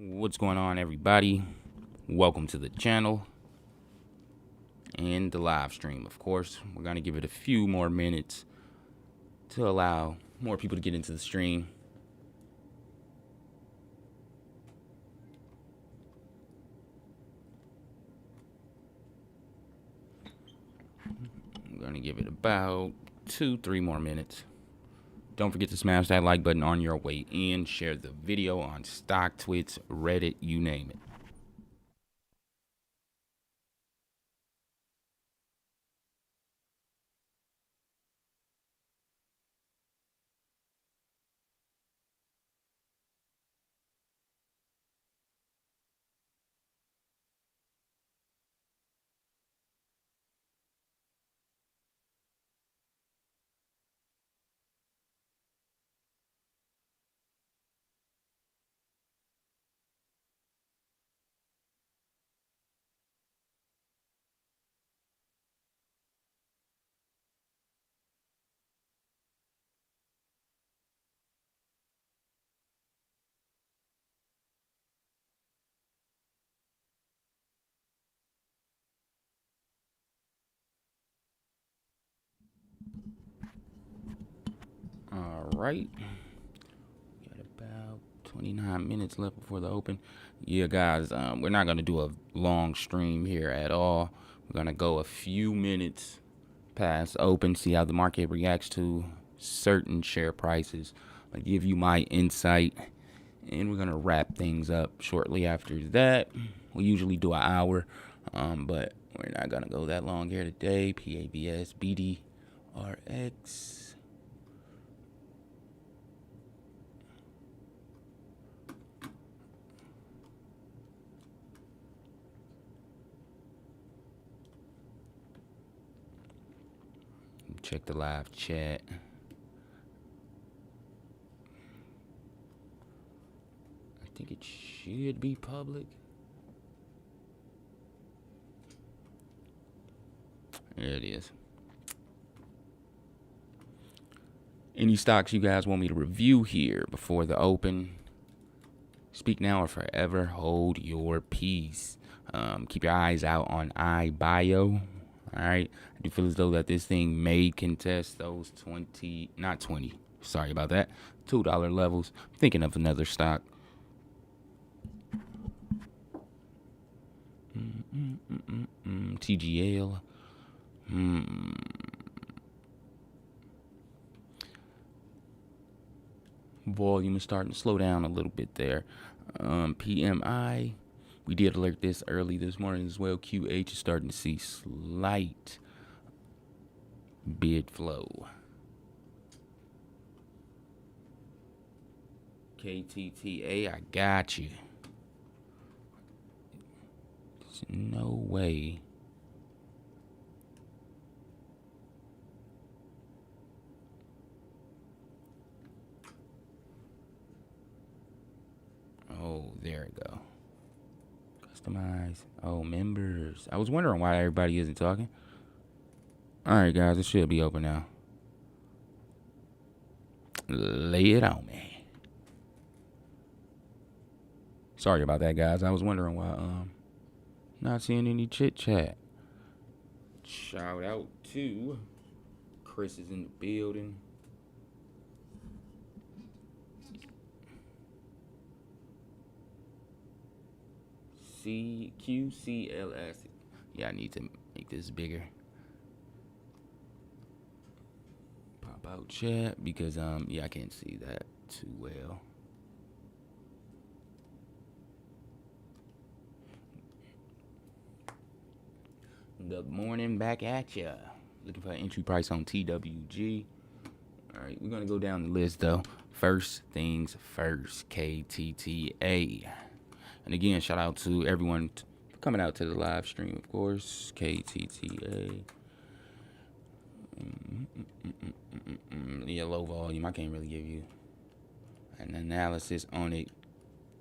What's going on, everybody? Welcome to the channel and the live stream. Of course, we're going to give it a few more minutes to allow more people to get into the stream. I'm going to give it about 2-3 more minutes. Don't forget to smash that like button on your way in. Share the video on Stock, Twits, Reddit, you name it. All right. Got about 29 minutes left before the open. Yeah, guys, we're not going to do a long stream here at all. We're going to go a few minutes past open, see how the market reacts to certain share prices. I'll give you my insight, and we're going to wrap things up shortly after that. We usually do an hour, but we're not going to go that long here today. PABS, BDRX. Check the live chat. I think it should be public. There it is. Any stocks you guys want me to review here before the open? Speak now or forever hold your peace. Keep your eyes out on iBio. All right, I do feel as though that this thing may contest those $20 levels. I'm thinking of another stock. TGL. Volume is starting to slow down a little bit there. PMI. We did alert this early this morning as well. QH is starting to see slight bid flow. KTTA, I got you. There's no way. Oh, there we go. Customize. Oh, members. I was wondering why everybody isn't talking. All right, guys, it should be open now. Lay it on me. Sorry about that, guys. I was wondering why not seeing any chit chat. Shout out to Chris is in the building. QCLS. Yeah, I need to make this bigger. Pop out chat because yeah, I can't see that too well. Good morning, back at ya. Looking for an entry price on TWG. All right, we're gonna go down the list though. First things first, KTTA. And again, shout out to everyone for coming out to the live stream, of course. KTTA. Yeah, low volume. I can't really give you an analysis on it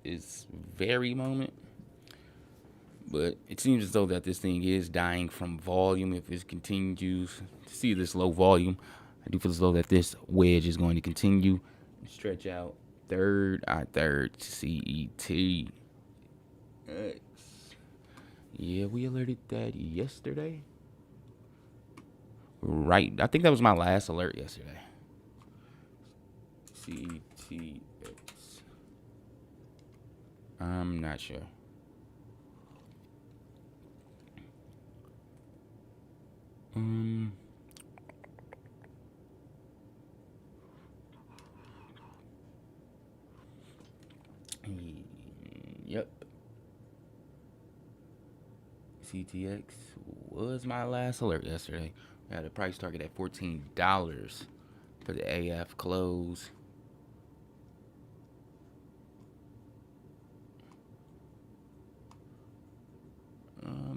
this very moment. But it seems as though that this thing is dying from volume. If it continues to see this low volume, I do feel as though that this wedge is going to continue. Stretch out third CET. SMX. Yeah, we alerted that yesterday. Right. I think that was my last alert yesterday. CETX. I'm not sure. Yep. CTX was my last alert yesterday. I had a price target at $14 for the AF close.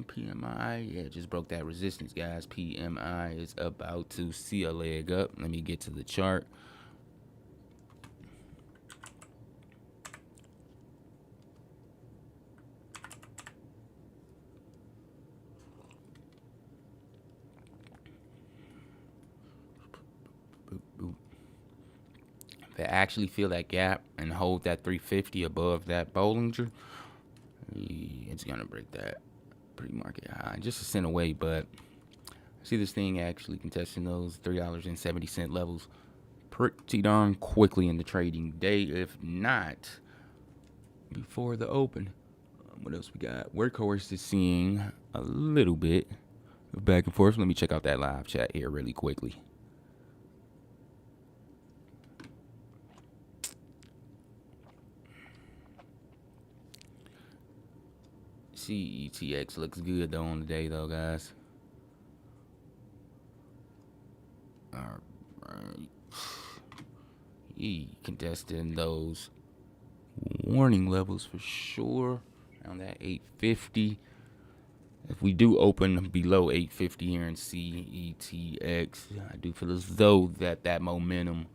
PMI, yeah, just broke that resistance, guys. PMI is about to see a leg up. Let me get to the chart. If I actually feel that gap and hold that 350 above that Bollinger, it's gonna break that pre-market high just a cent away. But I see this thing actually contesting those $3.70 levels pretty darn quickly in the trading day, if not before the open. What else we got? Workhorse is seeing a little bit of back and forth. Let me check out that live chat here really quickly. CETX looks good though on the day though, guys. Alright. Contesting those warning levels for sure. Around that 850. If we do open below 850 here in CETX, I do feel as though that momentum,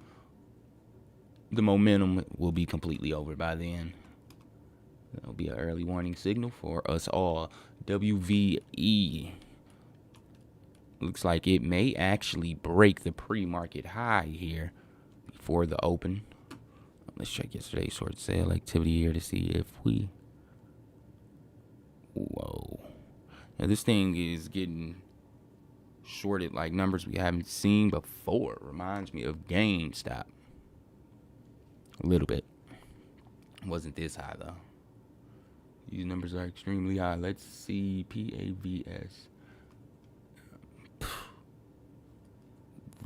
the momentum will be completely over by then. That'll be an early warning signal for us all. WVE looks like it may actually break the pre-market high here before the open. Let's check yesterday's short sale activity here to see if we... Whoa. Now this thing is getting shorted like numbers we haven't seen before. Reminds me of GameStop. A little bit. It wasn't this high though. These numbers are extremely high. Let's see PAVS.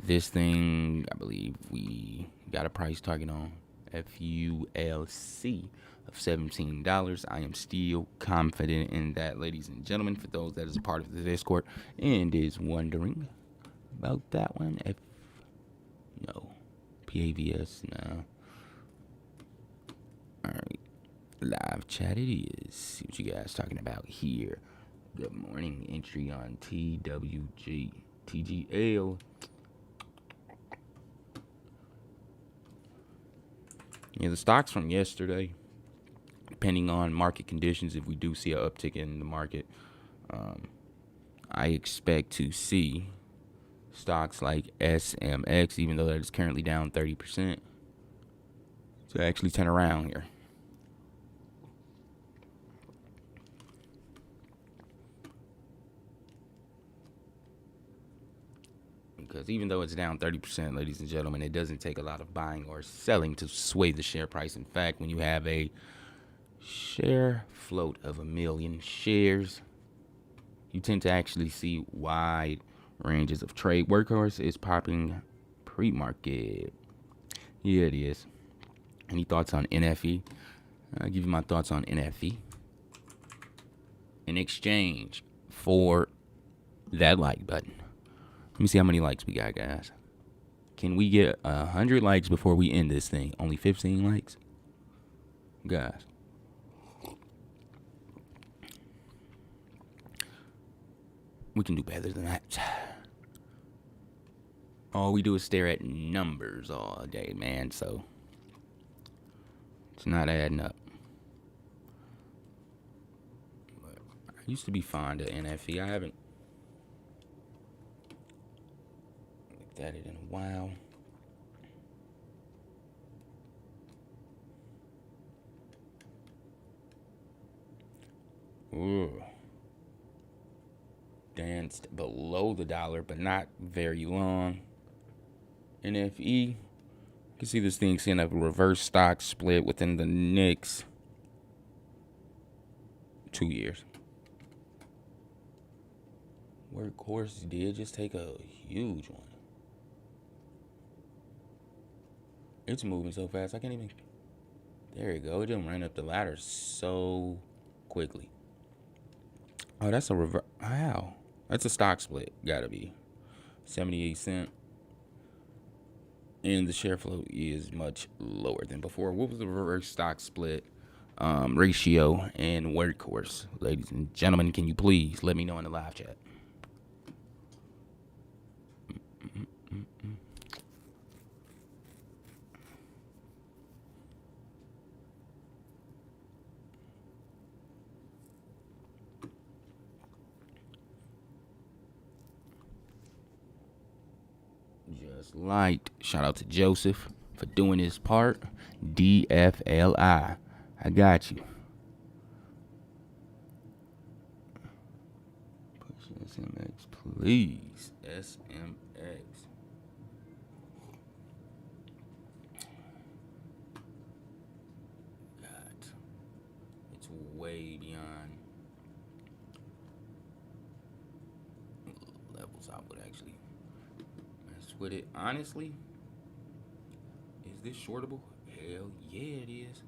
This thing, I believe we got a price target on FULC of $17. I am still confident in that, ladies and gentlemen. For those that is a part of the Discord and is wondering about that one, no, PAVS, no. All right, live chat it is. See what you guys talking about here. Good morning. Entry on TGL. Yeah, the stocks from yesterday, depending on market conditions, if we do see an uptick in the market, I expect to see stocks like SMX, even though that is currently down 30%, to actually turn around here. Because even though it's down 30%, ladies and gentlemen, it doesn't take a lot of buying or selling to sway the share price. In fact, when you have a share float of 1 million shares, you tend to actually see wide ranges of trade. Workhorse is popping pre-market. Yeah, it is. Any thoughts on NFE? I'll give you my thoughts on NFE. In exchange for that like button. Let me see how many likes we got, guys. Can we get 100 likes before we end this thing? Only 15 likes? Guys. We can do better than that. All we do is stare at numbers all day, man. So it's not adding up. But I used to be fond of NFE. I haven't looked at it in a while. Ooh. Danced below the dollar, but not very long. NFE, you can see this thing seeing a reverse stock split within the next 2 years. Workhorse did just take a huge one. It's moving so fast, I can't even. There you go. It didn't run up the ladder so quickly. Oh, that's a reverse. Wow. That's a stock split. Gotta be 78 cents. And the share float is much lower than before. What was the reverse stock split ratio and workhorse? Ladies and gentlemen, can you please let me know in the live chat? Just liked. Shout out to Joseph for doing his part. DFLI. I got you. Push SMX, please. SMX. God. It's way beyond levels I would actually mess with it. Honestly, is this shortable? Hell yeah, it is.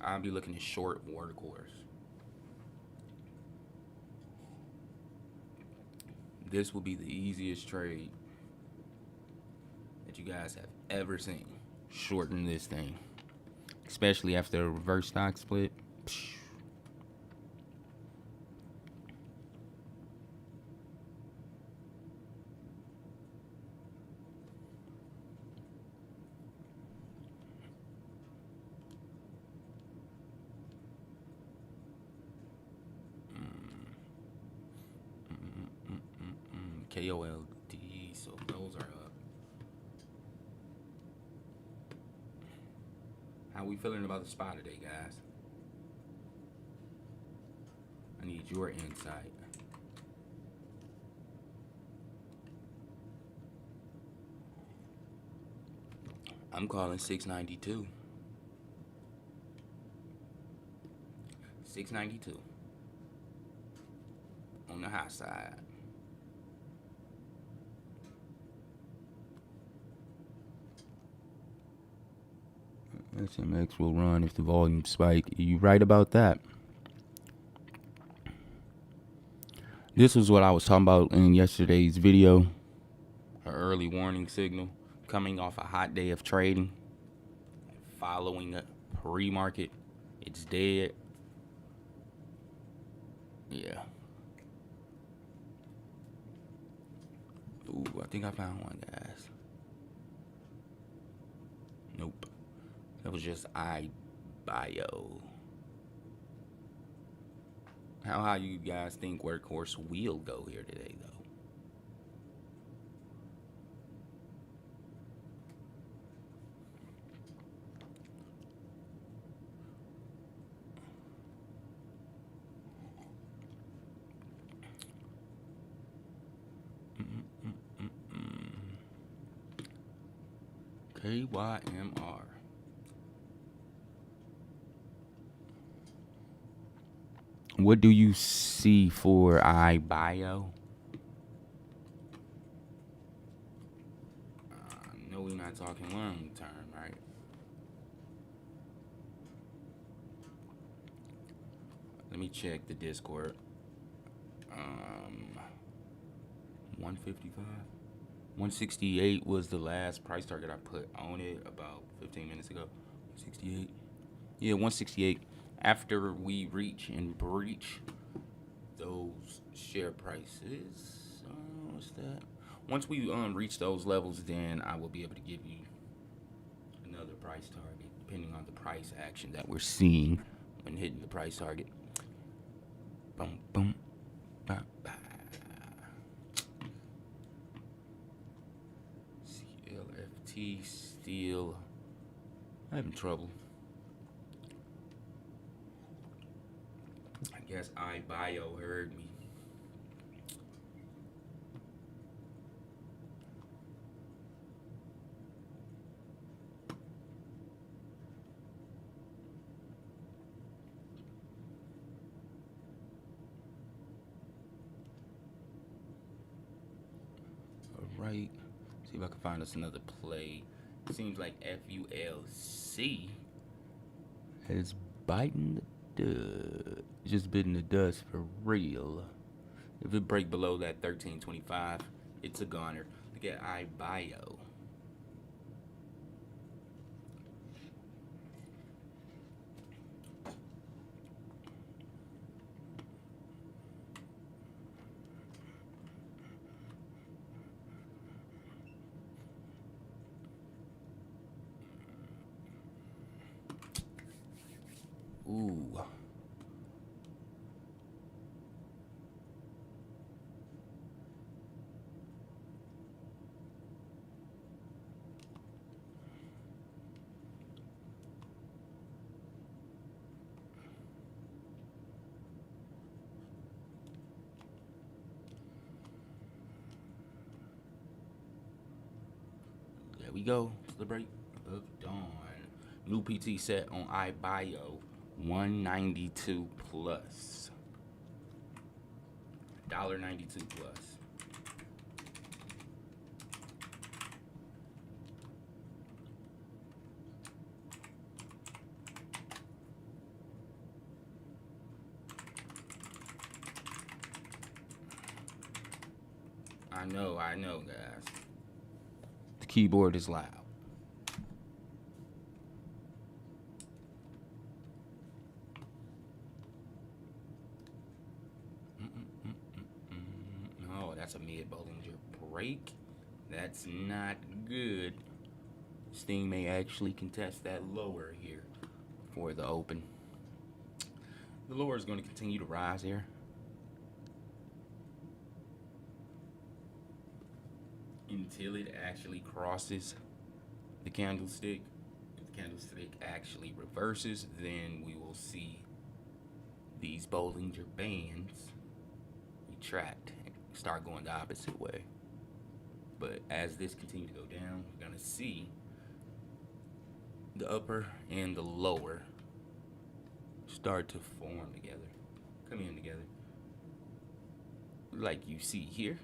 I'll be looking at short workhorse. This will be the easiest trade that you guys have ever seen. Shorten this thing, especially after a reverse stock split. Psh. KOLD, so those are up. How we feeling about the spot today, guys? I need your insight. I'm calling 692. 692 on the high side. SMX will run if the volume spike. You right about that. This was what I was talking about in yesterday's video. An early warning signal coming off a hot day of trading. Following a pre-market. It's dead. Yeah. Ooh, I think I found one, guys. Nope. That was just iBio. How high you guys think workhorse will go here today, though? KYMR. What do you see for iBio? No, we're not talking long term, right? Let me check the Discord. 155. 168 was the last price target I put on it about 15 minutes ago. 168. Yeah, 168. After we reach and breach those share prices, what's that? Once we reach those levels, then I will be able to give you another price target, depending on the price action that we're seeing when hitting the price target. Boom, boom, bah, bah. CLFT still having trouble. I Guess iBio heard me. Right. See if I can find us another play. It seems like FULC is biting the dust. Just biting the dust for real. If it break below that 1325, it's a goner. Look at iBio. Ooh. There we go. To the break of dawn. New PT set on iBio. 192 plus. $1.92 plus. I know, guys. The keyboard is loud. Oh, that's a mid Bollinger break. That's not good. This thing may actually contest that lower here for the open. The lower is going to continue to rise here. Until it actually crosses the candlestick. If the candlestick actually reverses, then we will see these Bollinger Bands retract and start going the opposite way. But as this continues to go down, we're going to see the upper and the lower start to form together, come in together, like you see here.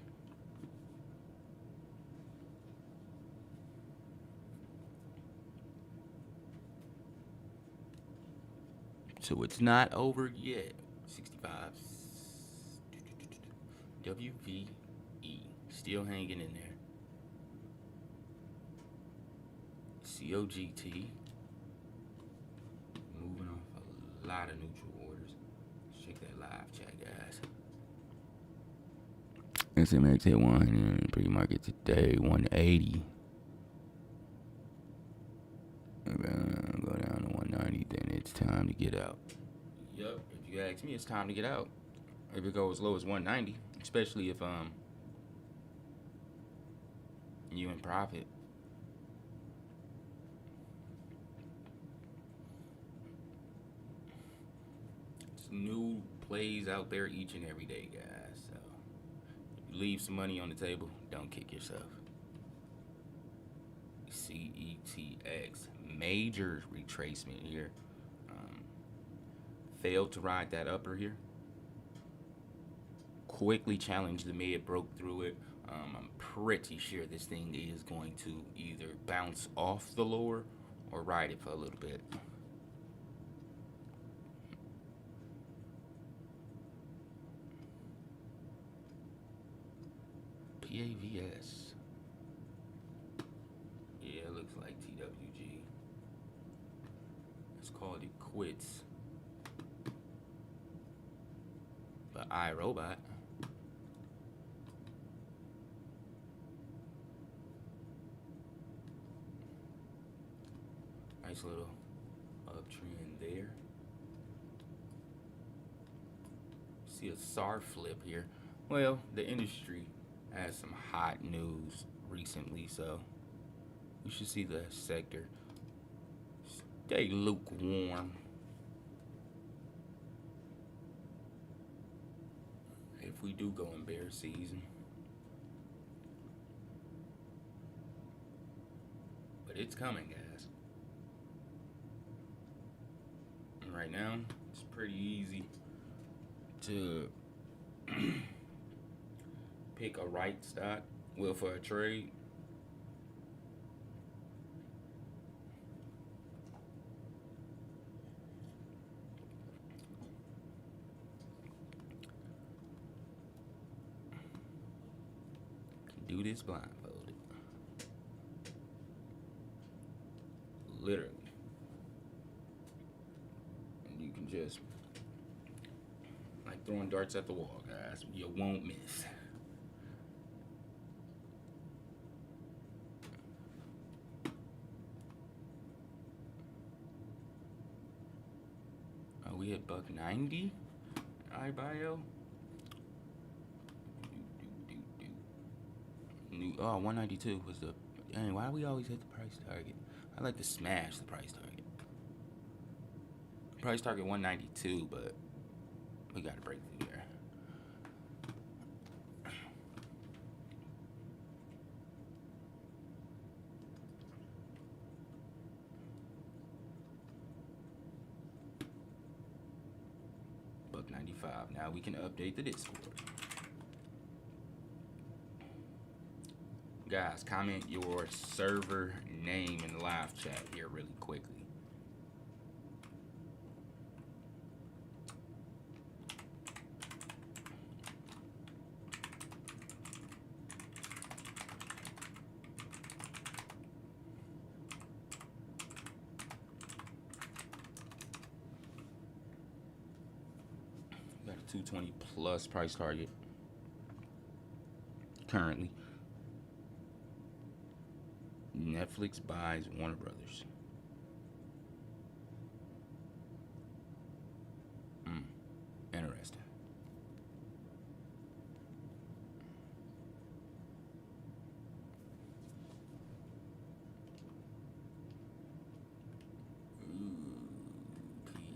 So it's not over yet. 65. WVE still hanging in there. COGT moving off a lot of neutral orders. Let's check that live chat, guys. SMX hit 100 pre-market today, 180. Go down to 190, then it's time to get out. Yep, if you ask me, it's time to get out. If it goes as low as 190, especially if you in profit. It's new plays out there each and every day, guys. So if you leave some money on the table, don't kick yourself. CETX, major retracement here. Failed to ride that upper here. Quickly challenged the mid, broke through it. I'm pretty sure this thing is going to either bounce off the lower or ride it for a little bit. PAVS. Yeah, it looks like TWG. Let's call it quits. But iRobot. Nice little uptrend there. See a SAR flip here. Well, the industry has some hot news recently, so we should see the sector stay lukewarm. if we do go in bear season. But it's coming, guys. And right now, it's pretty easy to pick a right stock, well, for a trade. Do this blindfolded. Literally. And you can just, like throwing darts at the wall, guys. You won't miss. Oh, we hit $1.90. iBio. Oh, 192 was the. Dang, why do we always hit the price target? I like to smash the price target. Price target 192, but we got to break through there. $1.95. Now we can update the Discord. Guys, comment your server name in the live chat here really quickly. Got a 220 plus price target currently. Netflix buys Warner Brothers. Interesting.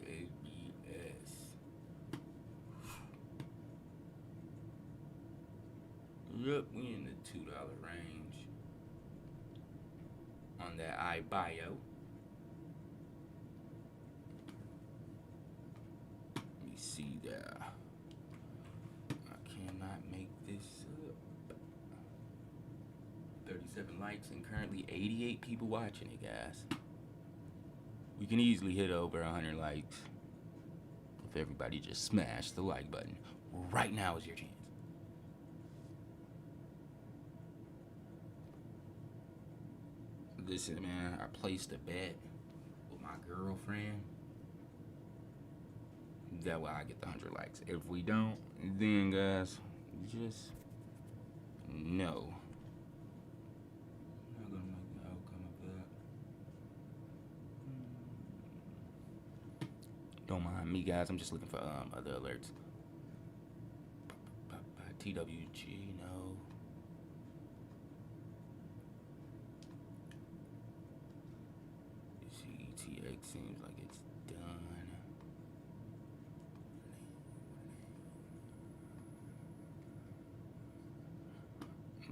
PABS. Yep, we in the $2 range. On that iBio. Let me see there. I cannot make this up. 37 likes and currently 88 people watching it, guys. We can easily hit over 100 likes if everybody just smash the like button. Right now is your chance. Listen, man, I placed a bet with my girlfriend. That way I get the 100 likes. If we don't, then guys, just know. I'm not gonna make the outcome of that. Don't mind me, guys. I'm just looking for other alerts. TWG, no. CETX seems like it's done.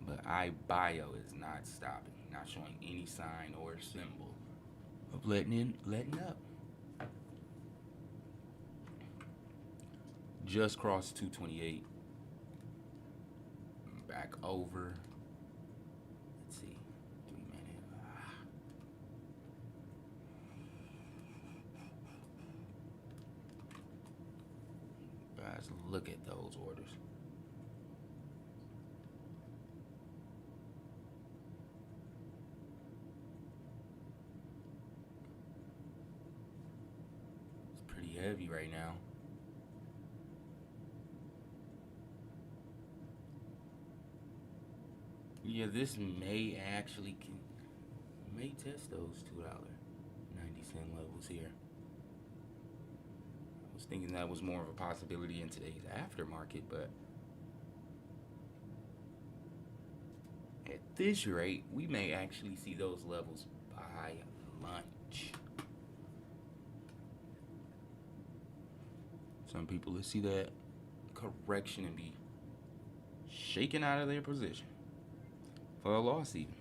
But iBio is not stopping, not showing any sign or symbol of letting up. Just crossed 228. Back over. Let's see. 3 minutes. Guys, look at those orders. It's pretty heavy right now. Yeah, this may actually may test those $2.90 levels here. I was thinking that was more of a possibility in today's aftermarket, but at this rate, we may actually see those levels by lunch. Some people will see that correction and be shaking out of their position for a loss even.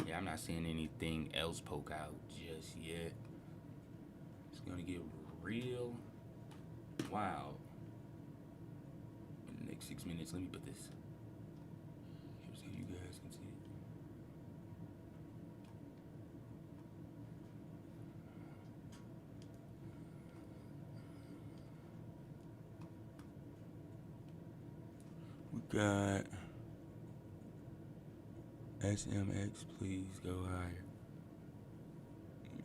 Yeah, I'm not seeing anything else poke out just yet. It's gonna get real wild in the next 6 minutes. Let me put this here so you guys can see it. We got SMX, please go higher.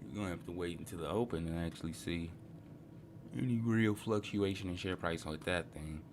You're gonna have to wait until the open and actually see any real fluctuation in share price like that thing.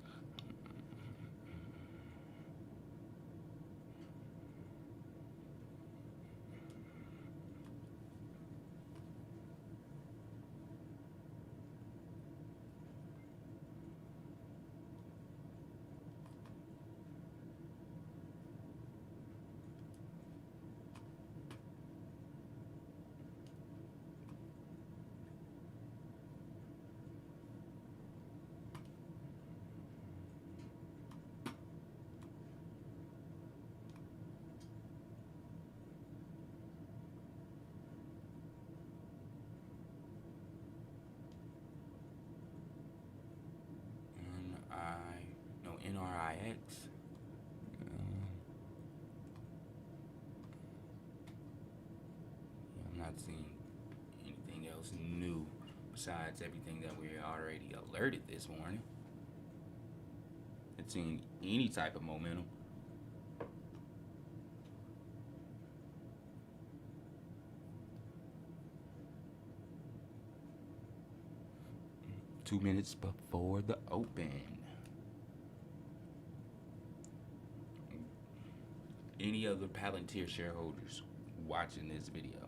NRIX. I'm not seeing anything else new besides everything that we're already alerted this morning. It's seeing any type of momentum. Two minutes before the open. Any other Palantir shareholders watching this video?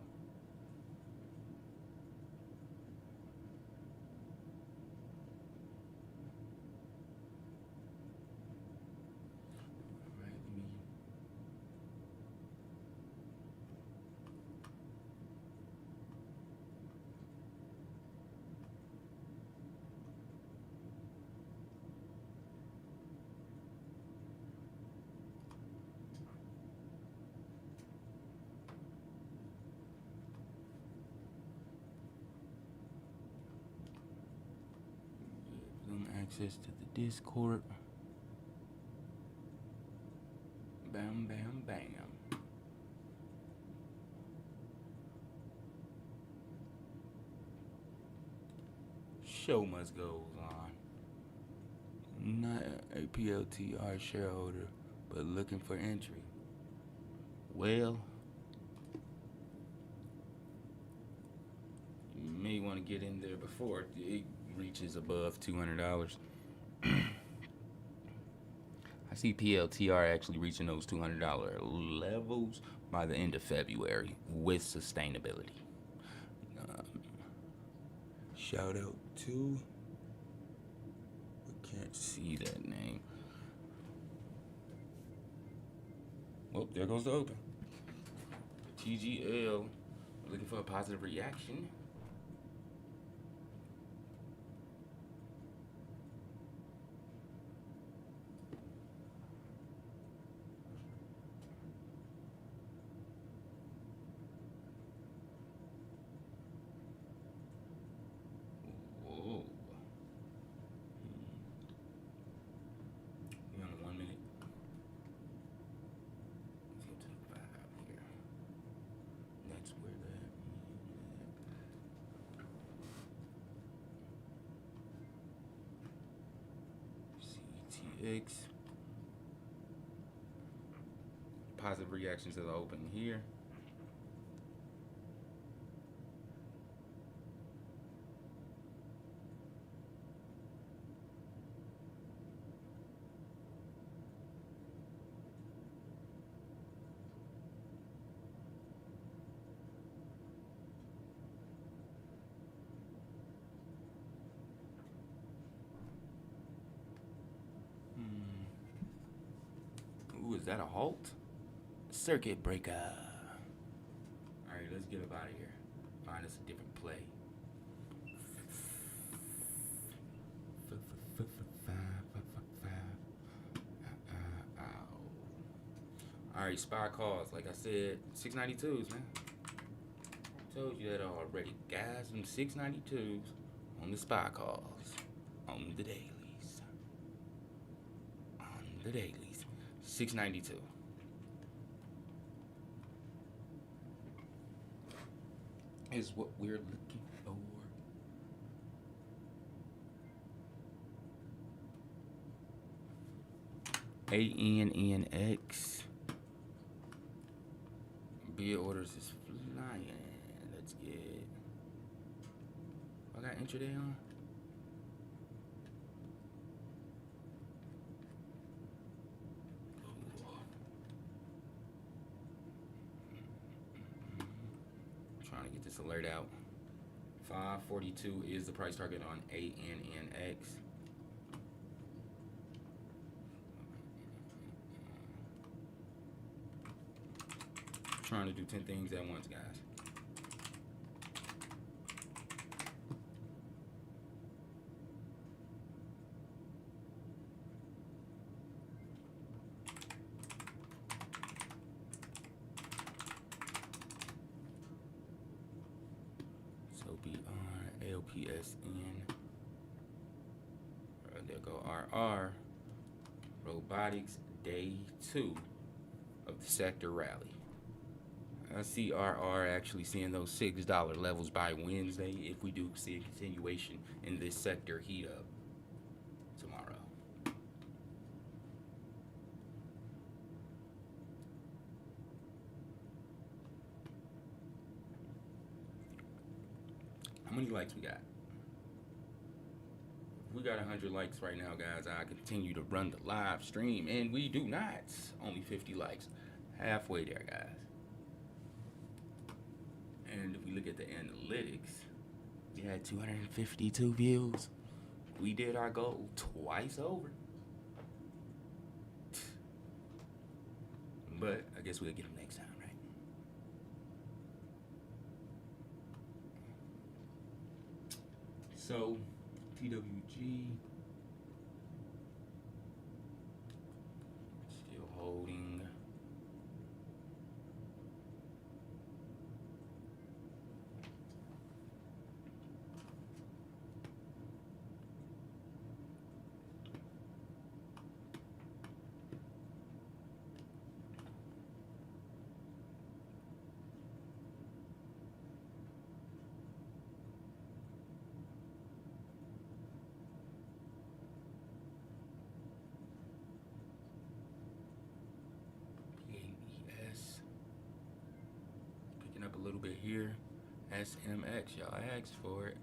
Access to the Discord. Bam, bam, bam. Show must go on. Not a PLTR shareholder, but looking for entry. Well, you may want to get in there before it reaches above $200. I see PLTR actually reaching those $200 levels by the end of February with sustainability. Shout out to, I can't see that name. Well, there goes the open. TGL, looking for a positive reaction. SPX. Positive reaction to the open here. Ooh, is that a halt? Circuit breaker. All right, let's get up out of here. Find us a different play. All right, spy calls. Like I said, 692s, man. Told you that already, guys. Them 692s on the spy calls, on the dailies, 692. Is what we're looking for. ANNX. Bid orders is flying. Let's get. I got intraday on. Trying to get this alert out. 542 is the price target on ANNX. Trying to do 10 things at once, guys. So BR, LPSN, there go RR, robotics, day 2 of the sector rally. I see RR actually seeing those $6 levels by Wednesday if we do see a continuation in this sector heat up tomorrow. How many likes we got? We got 100 likes right now, guys. I continue to run the live stream, and we do not. Only 50 likes. Halfway there, guys. And if we look at the analytics, we had 252 views. We did our goal twice over. But I guess we'll get them next time, right? So, TWG. Still holding. Up a little bit here. SMX, y'all asked for it.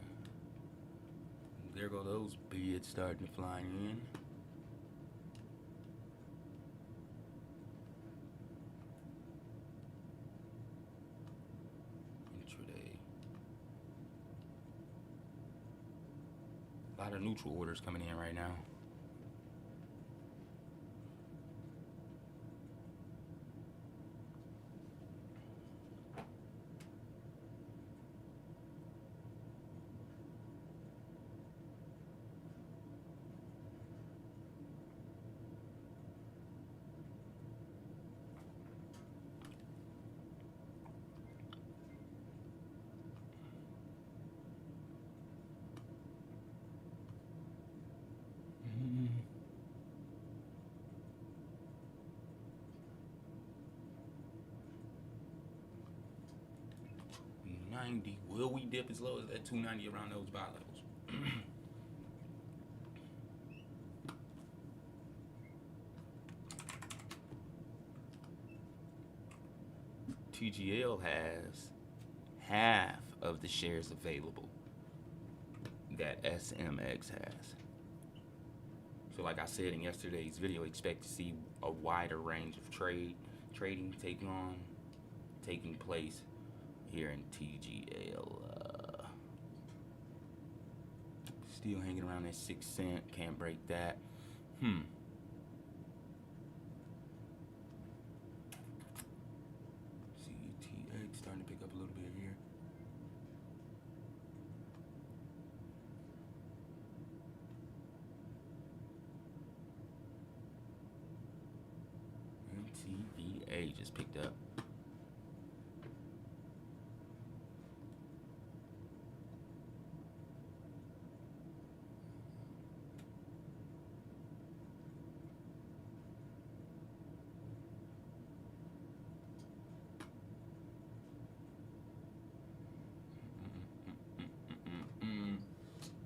There go those bids starting to fly in. Intraday. A lot of neutral orders coming in right now. Will we dip as low as that 290 around those buy levels? TGL has half of the shares available that SMX has. So like I said in yesterday's video, expect to see a wider range of trading taking place here in TGL. Still hanging around that 6 cent, can't break that. CETX starting to pick up a little bit here. TVA just picked up.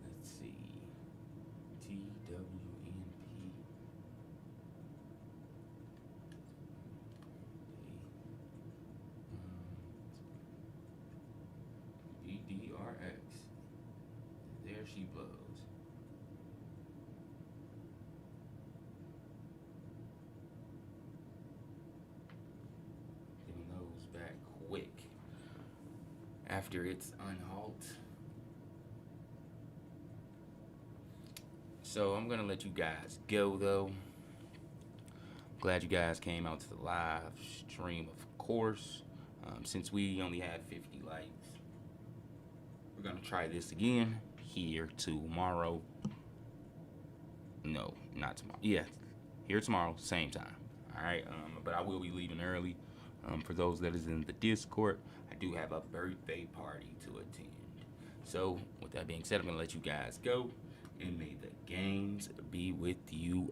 Let's see. BDRX. There she blows. Getting those back quick after it's unhalt. So I'm gonna let you guys go though. Glad you guys came out to the live stream, of course. Since we only had 50 likes, we're gonna try this again here tomorrow. No, not tomorrow. Yeah, here tomorrow, same time. All right, but I will be leaving early. For those that is in the Discord, I do have a birthday party to attend. So with that being said, I'm gonna let you guys go, and may the gains be with you